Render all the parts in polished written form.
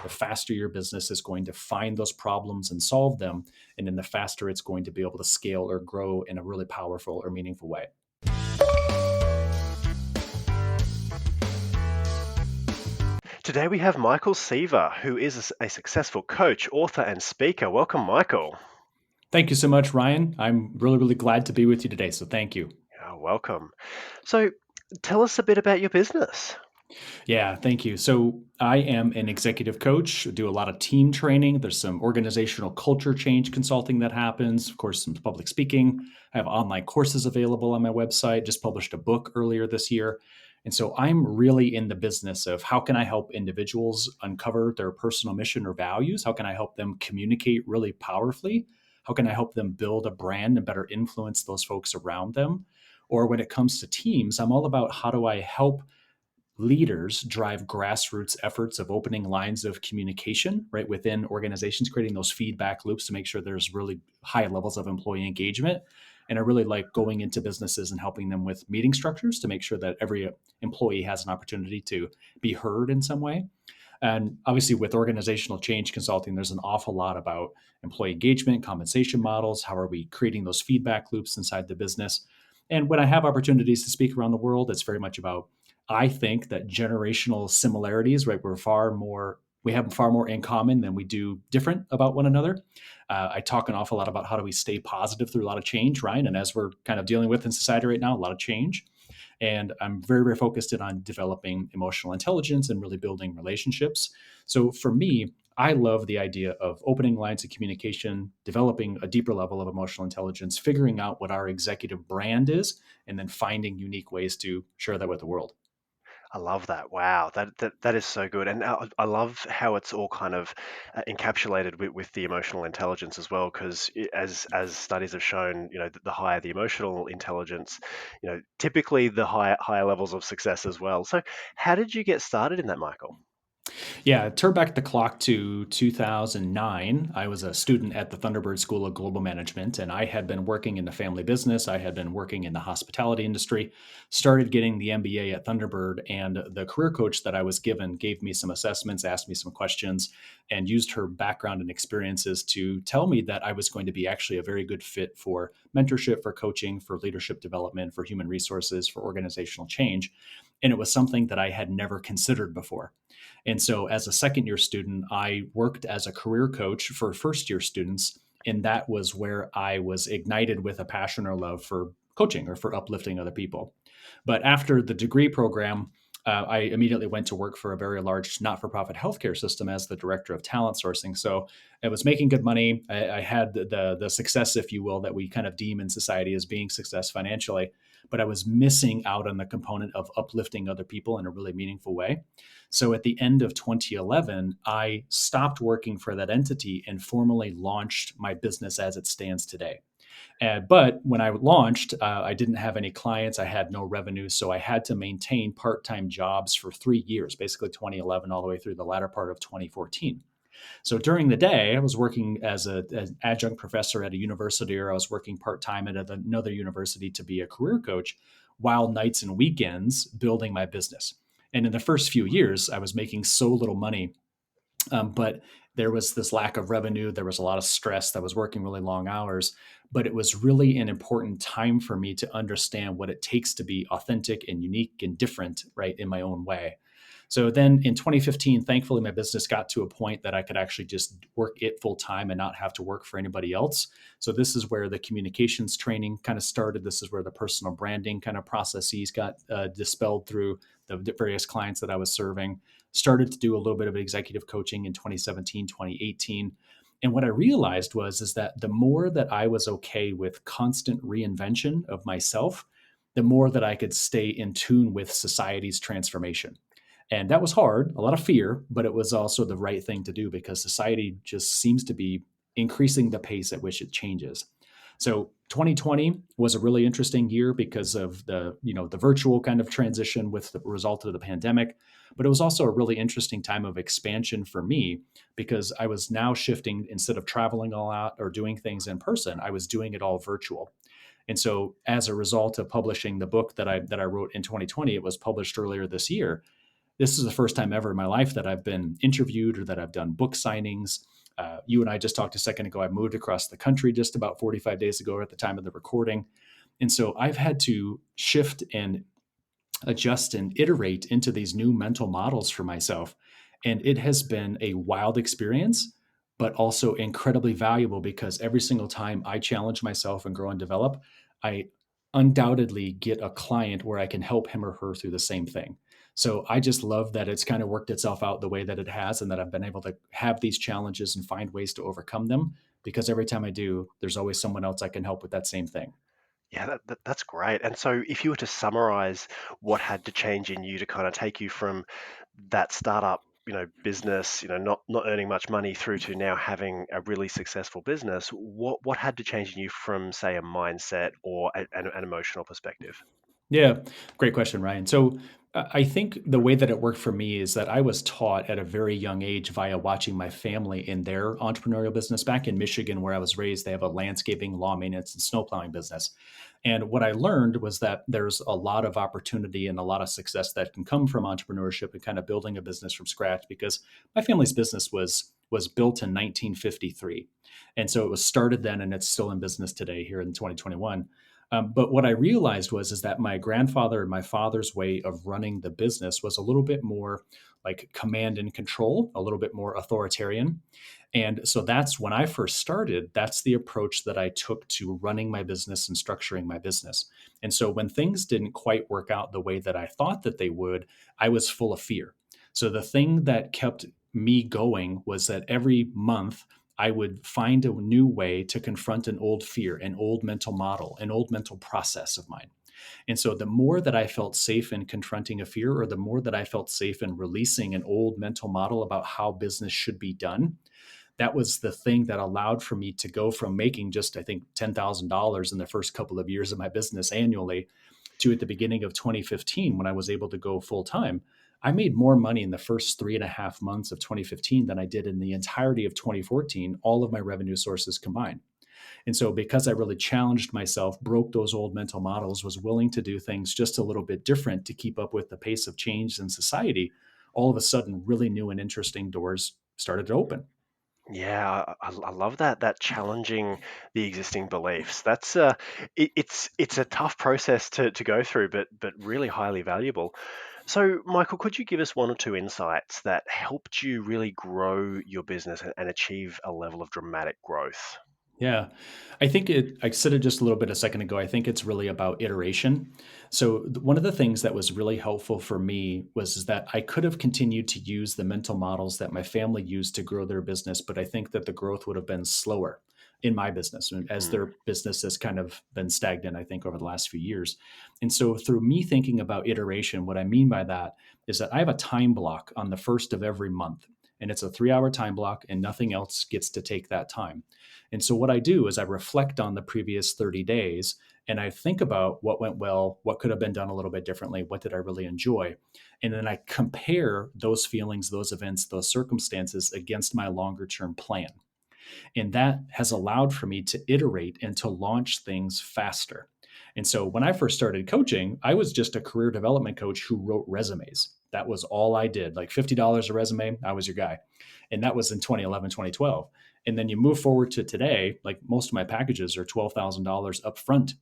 the faster your business is going to find those problems and solve them. And then the faster it's going to be able to scale or grow in a really powerful or meaningful way. Today we have Michael Seaver, who is a successful coach, author, and speaker. Welcome, Michael. Thank you so much, Ryan. I'm really, really glad to be with you today. So thank you. Welcome. So, tell us a bit about your business. Yeah, thank you. So I am an executive coach, do a lot of team training. There's some organizational culture change consulting that happens, of course, some public speaking. I have online courses available on my website, just published a book earlier this year. And so I'm really in the business of how can I help individuals uncover their personal mission or values? How can I help them communicate really powerfully? How can I help them build a brand and better influence those folks around them? Or when it comes to teams, I'm all about how do I help leaders drive grassroots efforts of opening lines of communication right within organizations, creating those feedback loops to make sure there's really high levels of employee engagement. And I really like going into businesses and helping them with meeting structures to make sure that every employee has an opportunity to be heard in some way. And obviously, with organizational change consulting, there's an awful lot about employee engagement, compensation models. How are we creating those feedback loops inside the business? And when I have opportunities to speak around the world, it's very much about, I think that generational similarities, right? We have far more in common than we do different about one another. I talk an awful lot about how do we stay positive through a lot of change, right? And as we're kind of dealing with in society right now, a lot of change. And I'm very, very focused in on developing emotional intelligence and really building relationships. So for me, I love the idea of opening lines of communication, developing a deeper level of emotional intelligence, figuring out what our executive brand is, and then finding unique ways to share that with the world. I love that. Wow, that is so good, and I love how it's all kind of encapsulated with the emotional intelligence as well. Because as studies have shown, the higher the emotional intelligence, typically the higher levels of success as well. So, how did you get started in that, Michael? Yeah, turn back the clock to 2009. I was a student at the Thunderbird School of Global Management, and I had been working in the family business. I had been working in the hospitality industry, started getting the MBA at Thunderbird, and the career coach that I was given gave me some assessments, asked me some questions, and used her background and experiences to tell me that I was going to be actually a very good fit for mentorship, for coaching, for leadership development, for human resources, for organizational change. And it was something that I had never considered before. And so, as a second year student, I worked as a career coach for first year students. And that was where I was ignited with a passion or love for coaching or for uplifting other people. But after the degree program, I immediately went to work for a very large not for profit healthcare system as the director of talent sourcing. So I was making good money. I had the success, if you will, that we kind of deem in society as being success financially. But I was missing out on the component of uplifting other people in a really meaningful way. So at the end of 2011, I stopped working for that entity and formally launched my business as it stands today. But when I launched, I didn't have any clients. I had no revenue. So I had to maintain part time jobs for 3 years, basically 2011 all the way through the latter part of 2014. So during the day, I was working as an adjunct professor at a university, or I was working part time at another university to be a career coach, while nights and weekends building my business. And in the first few years, I was making so little money, but there was this lack of revenue. There was a lot of stress. I was working really long hours, but it was really an important time for me to understand what it takes to be authentic and unique and different, right, in my own way. So then in 2015, thankfully, my business got to a point that I could actually just work it full time and not have to work for anybody else. So this is where the communications training kind of started. This is where the personal branding kind of processes got dispelled through the various clients that I was serving. Started to do a little bit of executive coaching in 2017, 2018. And what I realized was is that the more that I was okay with constant reinvention of myself, the more that I could stay in tune with society's transformation. And that was hard, a lot of fear, but it was also the right thing to do because society just seems to be increasing the pace at which it changes. So 2020 was a really interesting year because of the virtual kind of transition with the result of the pandemic, but it was also a really interesting time of expansion for me because I was now shifting instead of traveling a lot or doing things in person, I was doing it all virtual. And so as a result of publishing the book that I wrote in 2020, it was published earlier this year. This is the first time ever in my life that I've been interviewed or that I've done book signings. You and I just talked a second ago. I moved across the country just about 45 days ago at the time of the recording. And so I've had to shift and adjust and iterate into these new mental models for myself. And it has been a wild experience, but also incredibly valuable because every single time I challenge myself and grow and develop, I undoubtedly get a client where I can help him or her through the same thing. So I just love that it's kind of worked itself out the way that it has, and that I've been able to have these challenges and find ways to overcome them. Because every time I do, there's always someone else I can help with that same thing. Yeah, that's great. And so, if you were to summarize what had to change in you to kind of take you from that startup, business, not earning much money through to now having a really successful business, what had to change in you from, say, a mindset or an emotional perspective? Yeah, great question, Ryan. So I think the way that it worked for me is that I was taught at a very young age via watching my family in their entrepreneurial business back in Michigan, where I was raised. They have a landscaping, lawn maintenance, and snow plowing business. And what I learned was that there's a lot of opportunity and a lot of success that can come from entrepreneurship and kind of building a business from scratch. Because my family's business was built in 1953, and so it was started then, and it's still in business today here in 2021. But what I realized was is that my grandfather and my father's way of running the business was a little bit more like command and control, a little bit more authoritarian. And so that's when I first started, that's the approach that I took to running my business and structuring my business. And so when things didn't quite work out the way that I thought that they would, I was full of fear. So the thing that kept me going was that every month I would find a new way to confront an old fear, an old mental model, an old mental process of mine. And so the more that I felt safe in confronting a fear, or the more that I felt safe in releasing an old mental model about how business should be done, that was the thing that allowed for me to go from making just, I think, $10,000 in the first couple of years of my business annually to at the beginning of 2015 when I was able to go full time. I made more money in the first 3.5 months of 2015 than I did in the entirety of 2014, all of my revenue sources combined. And so, because I really challenged myself, broke those old mental models, was willing to do things just a little bit different to keep up with the pace of change in society, all of a sudden, really new and interesting doors started to open. Yeah, I love that challenging the existing beliefs. It's a tough process to go through, but really highly valuable. So, Michael, could you give us one or two insights that helped you really grow your business and achieve a level of dramatic growth? Yeah. I said it just a little bit a second ago. I think it's really about iteration. So, one of the things that was really helpful for me was is that I could have continued to use the mental models that my family used to grow their business, but I think that the growth would have been slower in my business as Mm, their business has kind of been stagnant, I think, over the last few years. And so, through me thinking about iteration, what I mean by that is that I have a time block on the first of every month, and it's a 3 hour time block, and nothing else gets to take that time. And so what I do is I reflect on the previous 30 days and I think about what went well, what could have been done a little bit differently, what did I really enjoy? And then I compare those feelings, those events, those circumstances against my longer term plan. And that has allowed for me to iterate and to launch things faster. And so when I first started coaching, I was just a career development coach who wrote resumes. That was all I did. Like $50 a resume, I was your guy. And that was in 2011, 2012. And then you move forward to today, like most of my packages are $12,000 upfront.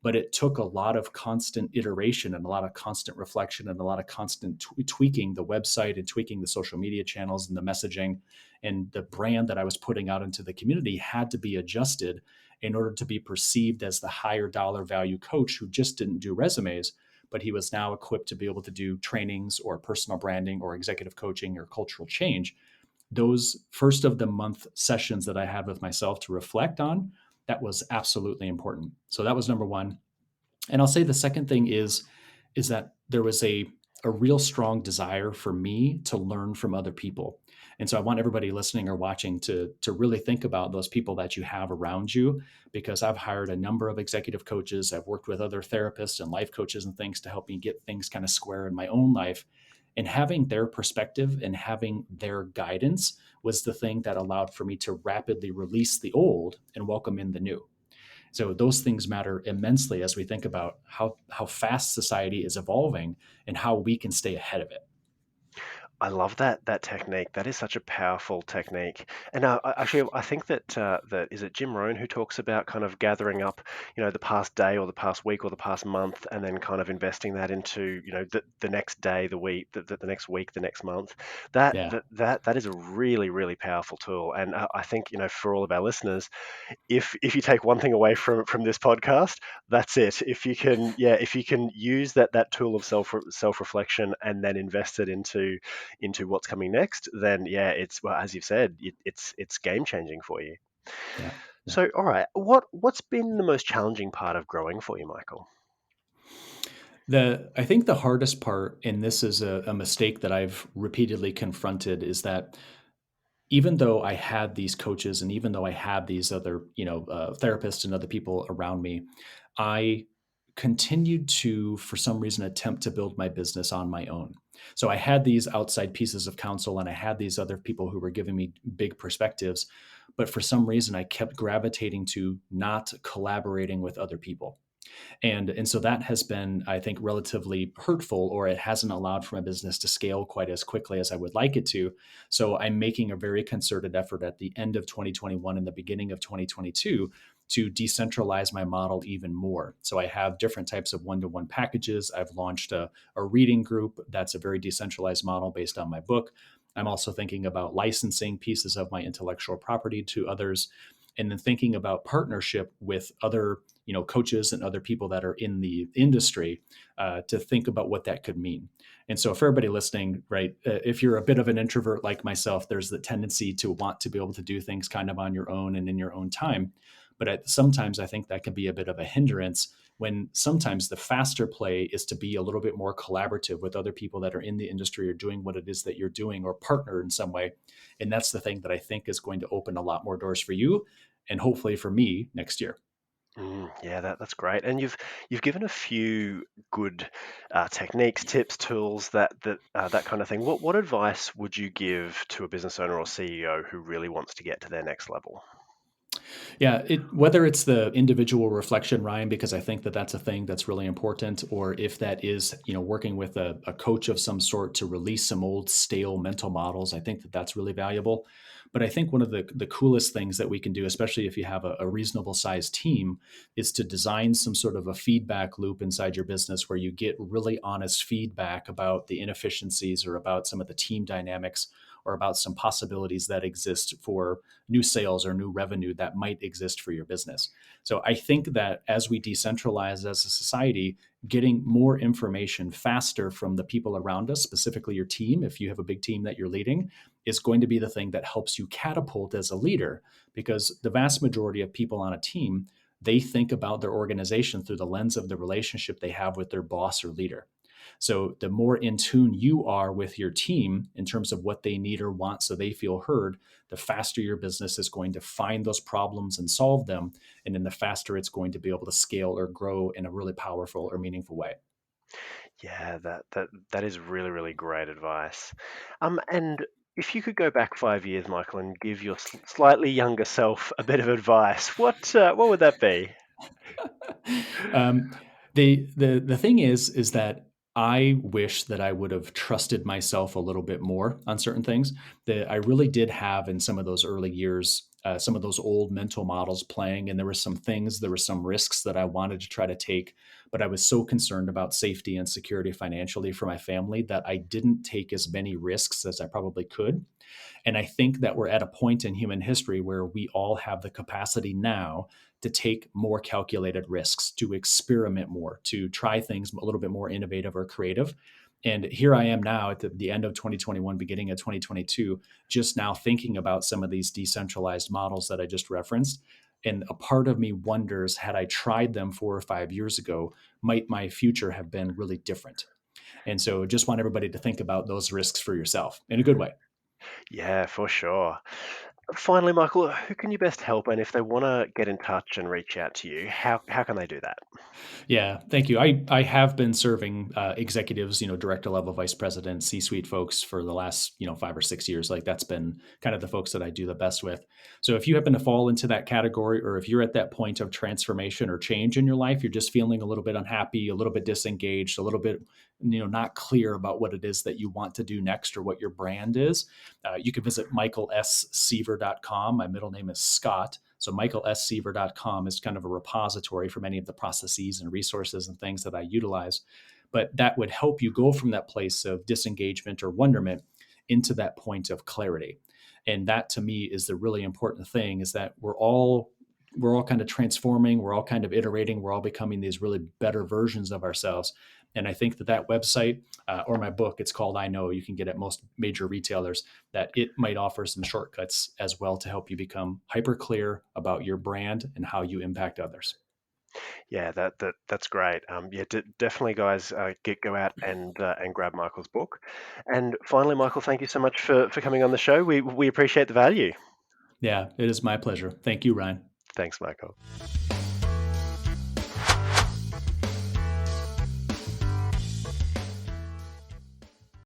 But it took a lot of constant iteration and a lot of constant reflection and a lot of constant tweaking the website and tweaking the social media channels and the messaging, and the brand that I was putting out into the community had to be adjusted in order to be perceived as the higher dollar value coach who just didn't do resumes, but he was now equipped to be able to do trainings or personal branding or executive coaching or cultural change. Those first of the month sessions that I had with myself to reflect on, that was absolutely important. So that was number one. And I'll say the second thing is that there was a real strong desire for me to learn from other people. And so I want everybody listening or watching to really think about those people that you have around you, because I've hired a number of executive coaches, I've worked with other therapists and life coaches and things to help me get things kind of square in my own life. And having their perspective and having their guidance was the thing that allowed for me to rapidly release the old and welcome in the new. So those things matter immensely as we think about how fast society is evolving and how we can stay ahead of it. I love that technique. That is such a powerful technique. And actually, I think that is it Jim Rohn who talks about kind of gathering up, the past day or the past week or the past month, and then kind of investing that into, the next day, the week, the next week, the next month. Yeah, That is a really, really powerful tool. And I think, for all of our listeners, if you take one thing away from this podcast, that's it. If you can, yeah, if you can use that tool of self reflection and then invest it into what's coming next, then yeah, it's, well, as you've said, it's game changing for you. yeah, yeah. So, all right, what's been the most challenging part of growing for you, Michael? I think the hardest part, and this is a mistake that I've repeatedly confronted, is that even though I had these coaches and even though I had these other, therapists and other people around me, I continued to, for some reason, attempt to build my business on my own. So I had these outside pieces of counsel and I had these other people who were giving me big perspectives. But for some reason, I kept gravitating to not collaborating with other people. And so that has been, I think, relatively hurtful, or it hasn't allowed for my business to scale quite as quickly as I would like it to. So I'm making a very concerted effort at the end of 2021 and the beginning of 2022 to decentralize my model even more. So I have different types of one-to-one packages. I've launched a reading group that's a very decentralized model based on my book. I'm also thinking about licensing pieces of my intellectual property to others, and then thinking about partnership with other, coaches and other people that are in the industry, to think about what that could mean. And so for everybody listening, right, if you're a bit of an introvert like myself, there's the tendency to want to be able to do things kind of on your own and in your own time. But sometimes I think that can be a bit of a hindrance, when sometimes the faster play is to be a little bit more collaborative with other people that are in the industry or doing what it is that you're doing, or partner in some way. And that's the thing that I think is going to open a lot more doors for you and hopefully for me next year. Yeah, that's great. And you've given a few good techniques, tips, tools, that kind of thing. What advice would you give to a business owner or CEO who really wants to get to their next level? Yeah, whether it's the individual reflection, Ryan, because I think that that's a thing that's really important, or if that is, working with a coach of some sort to release some old stale mental models, I think that that's really valuable. But I think one of the coolest things that we can do, especially if you have a reasonable sized team, is to design some sort of a feedback loop inside your business where you get really honest feedback about the inefficiencies or about some of the team dynamics or about some possibilities that exist for new sales or new revenue that might exist for your business. So I think that as we decentralize as a society, getting more information faster from the people around us, specifically your team, if you have a big team that you're leading, is going to be the thing that helps you catapult as a leader, because the vast majority of people on a team, they think about their organization through the lens of the relationship they have with their boss or leader. So the more in tune you are with your team in terms of what they need or want so they feel heard, the faster your business is going to find those problems and solve them. And then the faster it's going to be able to scale or grow in a really powerful or meaningful way. Yeah, that is really, really great advice. And if you could go back 5 years, Michael, and give your slightly younger self a bit of advice, what would that be? um, the thing is that I wish that I would have trusted myself a little bit more on certain things. That I really did have in some of those early years, some of those old mental models playing, and there were some things, there were some risks that I wanted to try to take, but I was so concerned about safety and security financially for my family that I didn't take as many risks as I probably could. And I think that we're at a point in human history where we all have the capacity now to take more calculated risks, to experiment more, to try things a little bit more innovative or creative. And here I am now at the end of 2021, beginning of 2022, just now thinking about some of these decentralized models that I just referenced. And a part of me wonders, had I tried them 4 or 5 years ago, might my future have been really different? And so just want everybody to think about those risks for yourself in a good way. Yeah, for sure. Finally, Michael, who can you best help? And if they want to get in touch and reach out to you, how can they do that? Yeah, thank you. I have been serving executives, director level, vice president, C-suite folks for the last 5 or 6 years. Like that's been kind of the folks that I do the best with. So if you happen to fall into that category, or if you're at that point of transformation or change in your life, you're just feeling a little bit unhappy, a little bit disengaged, a little bit not clear about what it is that you want to do next or what your brand is, you can visit michaelsseaver.com. My middle name is Scott. So michaelsseaver.com is kind of a repository for many of the processes and resources and things that I utilize. But that would help you go from that place of disengagement or wonderment into that point of clarity. And that to me is the really important thing, is that we're all kind of transforming, we're all kind of iterating, we're all becoming these really better versions of ourselves. And I think that website, or my book, it's called I Know, you can get at most major retailers, that it might offer some shortcuts as well to help you become hyper clear about your brand and how you impact others. Yeah, that's great. Yeah, definitely, guys, go out and grab Michael's book. And finally, Michael, thank you so much for coming on the show. We appreciate the value. Yeah, it is my pleasure. Thank you, Ryan. Thanks, Michael.